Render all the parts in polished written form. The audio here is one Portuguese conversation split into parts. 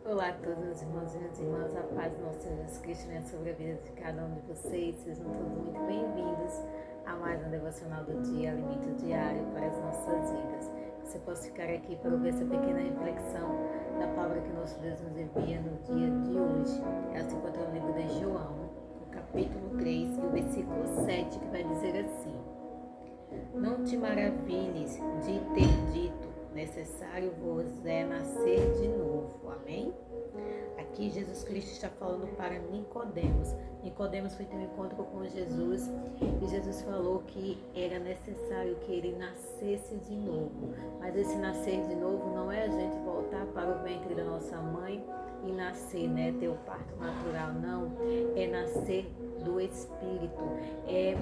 Olá a todos, irmãos e minhas irmãs, a paz do nosso Senhor Jesus Cristo venha sobre a vida de cada um de vocês. Sejam todos muito bem-vindos a mais um devocional do dia, alimento diário para as nossas vidas. Você possa ficar aqui para ouvir essa pequena reflexão da palavra que nosso Deus nos envia no dia de hoje. Ela se encontra no livro de João, no capítulo 3, e o versículo 7, que vai dizer assim: Não te maravilhes de ter dito, necessário vos é nascer de novo. Amém? Aqui Jesus Cristo está falando para Nicodemos. Nicodemos foi ter um encontro com Jesus e Jesus falou que era necessário que ele nascesse de novo. Mas esse nascer de novo não é a gente voltar para o ventre da nossa mãe e nascer, né? Ter o parto natural, não. É nascer do Espírito. É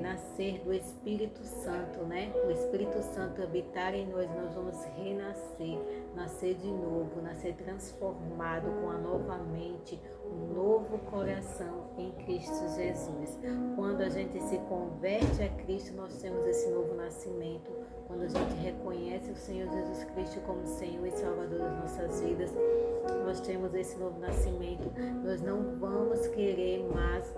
nascer do Espírito Santo, né? O Espírito Santo habitar em nós vamos renascer, nascer de novo, nascer transformado com a nova mente, um novo coração em Cristo Jesus. Quando a gente se converte a Cristo, nós temos esse novo nascimento. Quando a gente reconhece o Senhor Jesus Cristo como Senhor e Salvador das nossas vidas, nós temos esse novo nascimento. Nós não vamos querer mais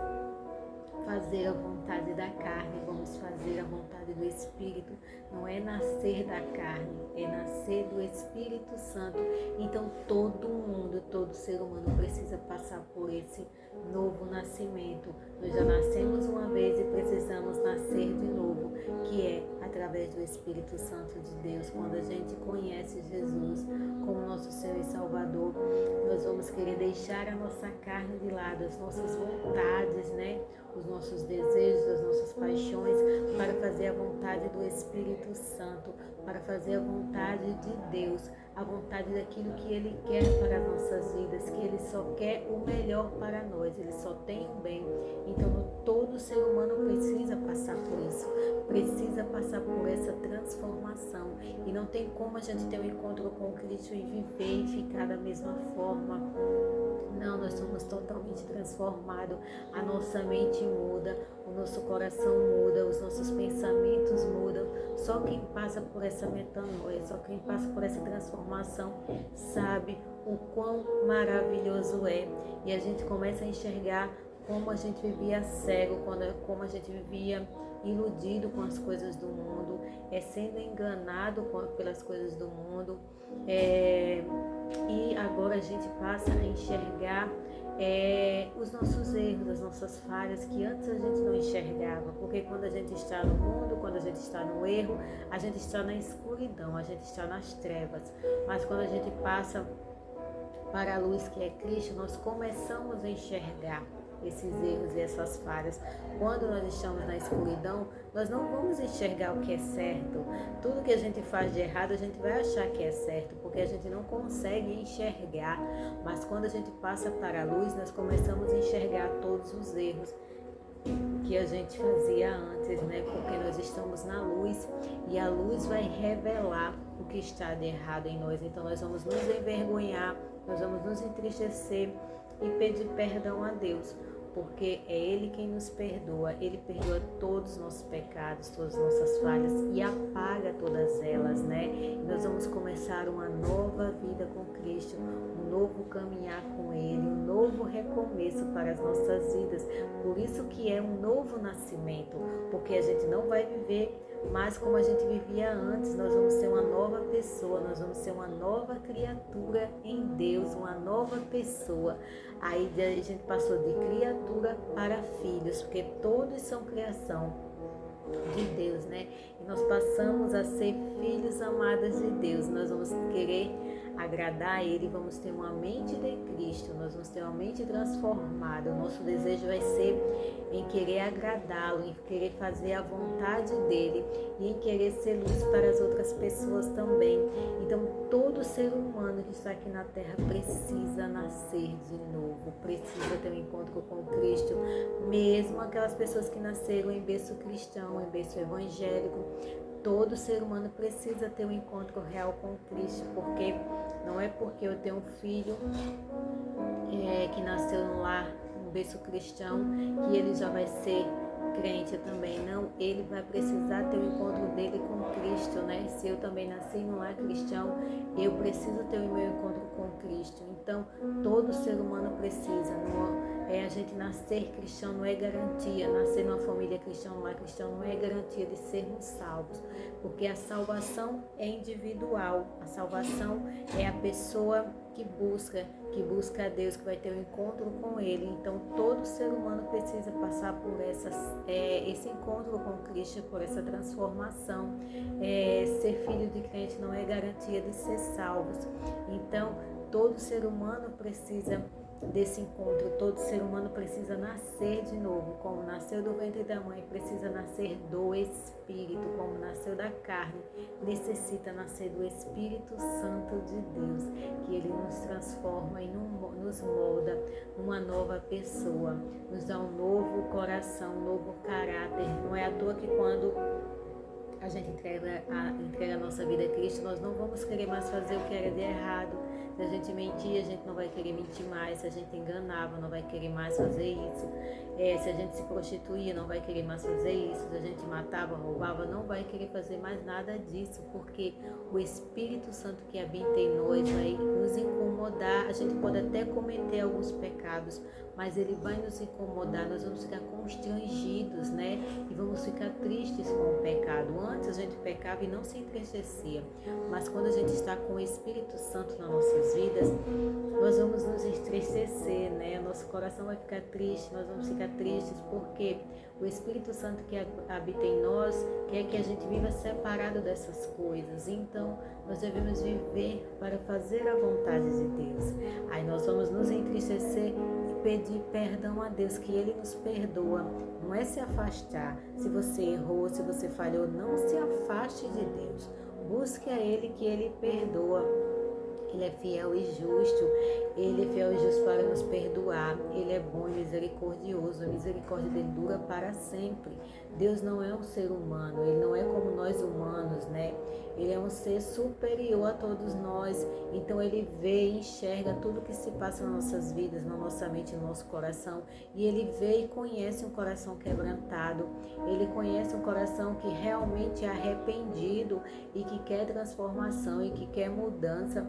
fazer a vontade da carne, vamos fazer a vontade do Espírito. Não é nascer da carne, é nascer do Espírito Santo. Então todo mundo, todo ser humano precisa passar por esse novo nascimento. Nós já nascemos uma vez e precisamos nascer de novo, que é através do Espírito Santo de Deus. Quando a gente conhece Jesus como nosso Senhor e Salvador, nós vamos querer deixar a nossa carne de lado, as nossas vontades, né? Os nossos desejos, as nossas paixões, para fazer a vontade do Espírito Santo, para fazer a vontade de Deus, a vontade daquilo que Ele quer para as nossas vidas, que Ele só quer o melhor para nós, Ele só tem o bem. Então todo ser humano precisa passar por isso, precisa passar por essa transformação. E não tem como a gente ter um encontro com Cristo e viver e ficar da mesma forma. Não, nós somos totalmente transformados, a nossa mente muda, o nosso coração muda, os nossos pensamentos mudam. Só quem passa por essa metanoia, só quem passa por essa transformação sabe o quão maravilhoso é. E a gente começa a enxergar como a gente vivia cego, como a gente vivia iludido com as coisas do mundo, sendo enganado pelas coisas do mundo. E agora a gente passa a enxergar os nossos erros, as nossas falhas, que antes a gente não enxergava. Porque quando a gente está no mundo, quando a gente está no erro, a gente está na escuridão, a gente está nas trevas. Mas quando a gente passa para a luz que é Cristo, nós começamos a enxergar esses erros e essas falhas. Quando nós estamos na escuridão, nós não vamos enxergar o que é certo. Tudo que a gente faz de errado, a gente vai achar que é certo, porque a gente não consegue enxergar. Mas quando a gente passa para a luz, nós começamos a enxergar todos os erros que a gente fazia antes, né? Porque nós estamos na luz e a luz vai revelar o que está de errado em nós. Então nós vamos nos envergonhar, nós vamos nos entristecer e pedir perdão a Deus, porque é Ele quem nos perdoa. Ele perdoa todos os nossos pecados, todas as nossas falhas e apaga todas elas, né? E nós vamos começar uma nova vida com Cristo, um novo caminhar com Ele, um novo recomeço para as nossas vidas. Por isso que é um novo nascimento, porque a gente não vai viver mais como a gente vivia antes. Nós vamos ser uma nova pessoa, nós vamos ser uma nova criatura em Deus, uma nova pessoa. Aí a gente passou de criatura para filhos, porque todos são criação de Deus, né? E nós passamos a ser filhos amados de Deus. Nós vamos querer agradar a Ele, vamos ter uma mente de Cristo, nós vamos ter uma mente transformada. O nosso desejo vai ser em querer agradá-lo, em querer fazer a vontade dEle e em querer ser luz para as outras pessoas também. Então todo ser humano que está aqui na Terra precisa nascer de novo, precisa ter um encontro com Cristo, mesmo aquelas pessoas que nasceram em berço cristão, em berço evangélico. Todo ser humano precisa ter um encontro real com Cristo, porque não é porque eu tenho um filho que nasceu no lar, um berço cristão, que ele já vai ser crente também, não, ele vai precisar ter o encontro dele com Cristo, né? Se eu também nasci num lar cristão, eu preciso ter o meu encontro com Cristo. Então, todo ser humano precisa, a gente nascer cristão não é garantia, nascer numa família cristã, num lar cristão não é garantia de sermos salvos, porque a salvação é individual, a salvação é a pessoa que busca a Deus, que vai ter um encontro com Ele. Então, todo ser humano precisa passar por esse encontro com Cristo, por essa transformação. Ser filho de crente não é garantia de ser salvos. Então, todo ser humano precisa desse encontro, todo ser humano precisa nascer de novo, como nasceu do ventre da mãe, precisa nascer do Espírito, como nasceu da carne, necessita nascer do Espírito Santo de Deus, que Ele nos transforma e nos molda numa nova pessoa, nos dá um novo coração, um novo caráter. Não é à toa que quando a gente entrega a nossa vida a Cristo, nós não vamos querer mais fazer o que era de errado. Se a gente mentia, a gente não vai querer mentir mais. Se a gente enganava, não vai querer mais fazer isso. Se a gente se prostituía, não vai querer mais fazer isso. Se a gente matava, roubava, não vai querer fazer mais nada disso, porque o Espírito Santo que habita em nós vai nos incomodar. A gente pode até cometer alguns pecados, mas ele vai nos incomodar, nós vamos ficar constrangidos, né? E vamos ficar tristes com o pecado. Antes a gente pecava e não se entristecia, mas quando a gente está com o Espírito Santo nas nossas vidas, nós vamos nos entristecer, né? Nosso coração vai ficar triste, nós vamos ficar tristes, porque o Espírito Santo que habita em nós quer que a gente viva separado dessas coisas. Então, nós devemos viver para fazer a vontade de Deus. Aí nós vamos nos entristecer e pedir perdão a Deus, que Ele nos perdoa. Não é se afastar. Se você errou, se você falhou, não se afaste de Deus. Busque a Ele, que Ele perdoa. Ele é fiel e justo, Ele é fiel e justo para nos perdoar, Ele é bom e misericordioso, a misericórdia dele dura para sempre. Deus não é um ser humano, Ele não é como nós humanos, né? Ele é um ser superior a todos nós, então Ele vê e enxerga tudo que se passa nas nossas vidas, na nossa mente, no nosso coração, e Ele vê e conhece um coração quebrantado, Ele conhece um coração que realmente é arrependido e que quer transformação e que quer mudança.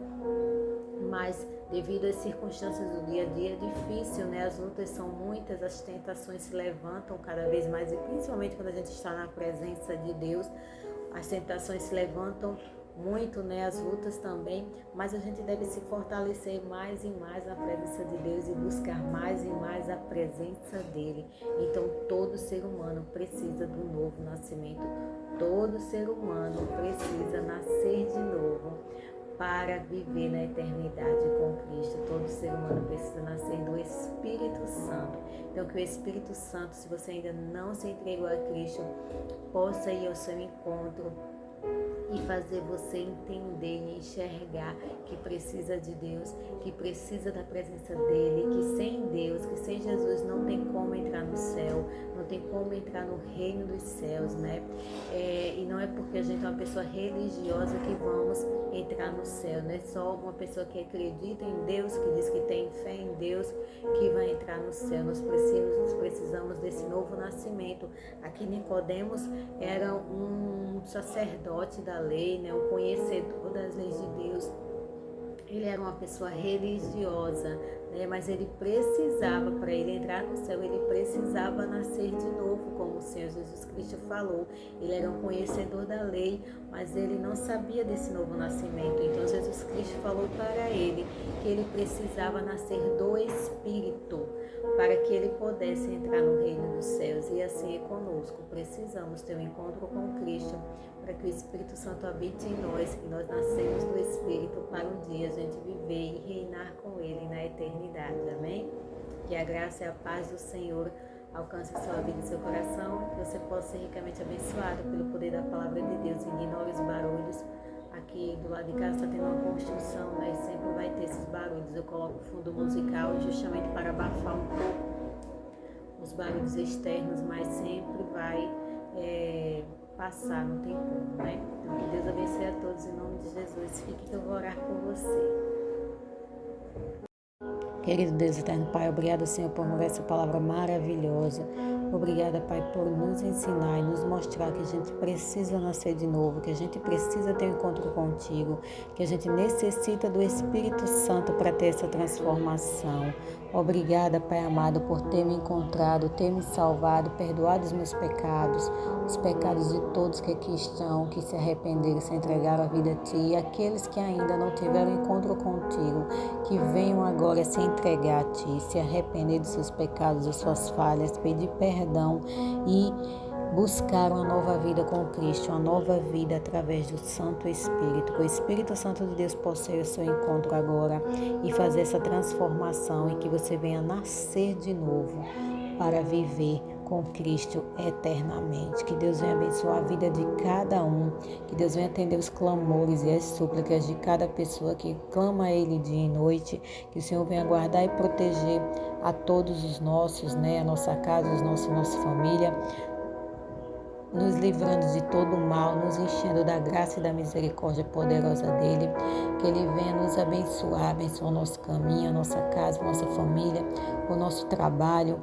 Mas devido às circunstâncias do dia a dia é difícil, né? As lutas são muitas, as tentações se levantam cada vez mais, e principalmente quando a gente está na presença de Deus, as tentações se levantam muito, né? As lutas também, mas a gente deve se fortalecer mais e mais na presença de Deus e buscar mais e mais a presença dele. Então todo ser humano precisa do novo nascimento, todo ser humano precisa nascer de novo para viver na eternidade com Cristo. Todo ser humano precisa nascer do Espírito Santo. Então que o Espírito Santo, se você ainda não se entregou a Cristo, possa ir ao seu encontro e fazer você entender e enxergar que precisa de Deus, que precisa da presença dele, que sem Deus, que sem Jesus não tem como entrar no céu, não tem como entrar no reino dos céus, né? E não é porque a gente é uma pessoa religiosa que vamos entrar no céu, não é só uma pessoa que acredita em Deus, que diz que tem fé em Deus, que vai entrar no céu. Nós precisamos desse novo nascimento. Aqui Nicodemos era um sacerdote da lei, né? Um conhecedor das leis de Deus. Ele era uma pessoa religiosa, né? Mas ele precisava, para ele entrar no céu, ele precisava nascer de novo, como o Senhor Jesus Cristo falou. Ele era um conhecedor da lei, mas ele não sabia desse novo nascimento. Então Jesus Cristo falou para ele que ele precisava nascer do Espírito, para que ele pudesse entrar no reino dos céus. E assim é conosco. Precisamos ter um encontro com Cristo, para que o Espírito Santo habite em nós, e nós nascemos do Espírito para um dia a gente viver e reinar com Ele na eternidade. Amém? Que a graça e a paz do Senhor alcance a sua vida e seu coração, que você possa ser ricamente abençoado pelo poder da palavra de Deus. Ignore os barulhos. Aqui do lado de casa está tendo uma construção, né? Sempre vai ter esses barulhos. Eu coloco o fundo musical justamente para abafar um pouco os barulhos externos, mas sempre vai passar, não tem como, né? Então que Deus abençoe a todos em nome de Jesus. Fique que eu vou orar por você. Querido Deus eterno Pai, obrigada, Senhor, por essa palavra maravilhosa. Obrigada, Pai, por nos ensinar e nos mostrar que a gente precisa nascer de novo, que a gente precisa ter um encontro contigo, que a gente necessita do Espírito Santo para ter essa transformação. Obrigada, Pai amado, por ter me encontrado, ter me salvado, perdoado os meus pecados, os pecados de todos que aqui estão, que se arrependeram, se entregaram a vida a Ti, e aqueles que ainda não tiveram encontro contigo, que venham agora se entregar a Ti, se arrepender dos seus pecados, das suas falhas, pedir perdão e buscar uma nova vida com Cristo, uma nova vida através do Santo Espírito. Que o Espírito Santo de Deus possa ir ao seu encontro agora e fazer essa transformação e que você venha nascer de novo para viver com Cristo eternamente. Que Deus venha abençoar a vida de cada um, que Deus venha atender os clamores e as súplicas de cada pessoa que clama a Ele dia e noite, que o Senhor venha guardar e proteger a todos os nossos, a nossa casa, nossa família, nos livrando de todo o mal, nos enchendo da graça e da misericórdia poderosa dEle, que Ele venha nos abençoar o nosso caminho, a nossa casa, a nossa família, o nosso trabalho,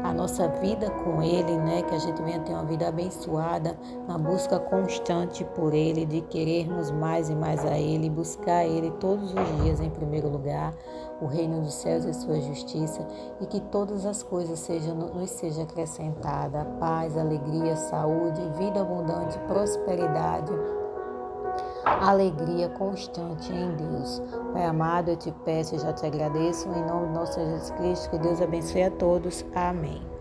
a nossa vida com Ele, que a gente venha ter uma vida abençoada, na busca constante por Ele, de querermos mais e mais a Ele, buscar Ele todos os dias em primeiro lugar, o reino dos céus e a sua justiça, e que todas as coisas nos sejam acrescentadas, paz, alegria, saúde, vida abundante, prosperidade, alegria constante em Deus. Pai amado, eu te peço e já te agradeço, em nome do nosso Jesus Cristo, que Deus abençoe a todos. Amém.